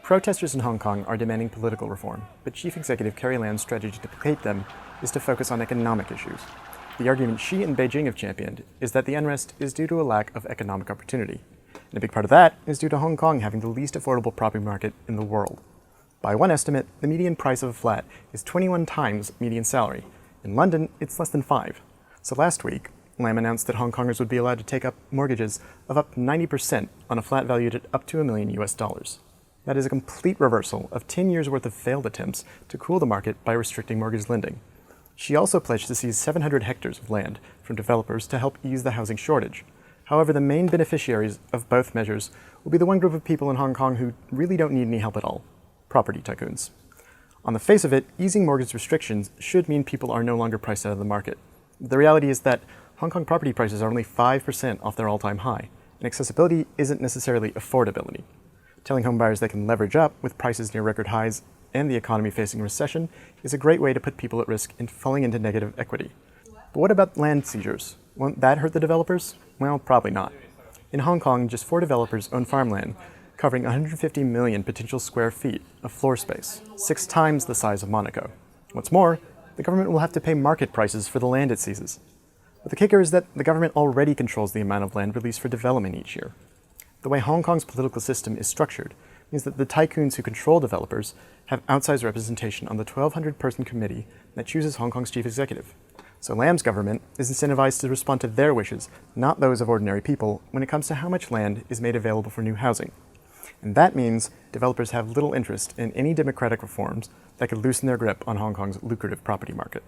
Protesters in Hong Kong are demanding political reform, but Chief Executive Carrie Lam's strategy to placate them is to focus on economic issues. The argument she and Beijing have championed is that the unrest is due to a lack of economic opportunity. And a big part of that is due to Hong Kong having the least affordable property market in the world. By one estimate, the median price of a flat is 21 times median salary. In London, it's less than 5. So last week, Lam announced that Hong Kongers would be allowed to take up mortgages of up 90% on a flat valued at up to $1 million. That is a complete reversal of 10 years' worth of failed attempts to cool the market by restricting mortgage lending. She also pledged to seize 700 hectares of land from developers to help ease the housing shortage. However, the main beneficiaries of both measures will be the one group of people in Hong Kong who really don't need any help at all: property tycoons. On the face of it, easing mortgage restrictions should mean people are no longer priced out of the market. The reality is that Hong Kong property prices are only 5% off their all-time high, and accessibility isn't necessarily affordability. Telling homebuyers they can leverage up with prices near record highs and the economy facing recession is a great way to put people at risk in falling into negative equity. But what about land seizures? Won't that hurt the developers? Well, probably not. In Hong Kong, just 4 developers own farmland covering 150 million potential square feet of floor space, 6 times the size of Monaco. What's more, the government will have to pay market prices for the land it seizes. But the kicker is that the government already controls the amount of land released for development each year. The way Hong Kong's political system is structured means that the tycoons who control developers have outsized representation on the 1,200-person committee that chooses Hong Kong's chief executive. So Lam's government is incentivized to respond to their wishes, not those of ordinary people, when it comes to how much land is made available for new housing. And that means developers have little interest in any democratic reforms that could loosen their grip on Hong Kong's lucrative property market.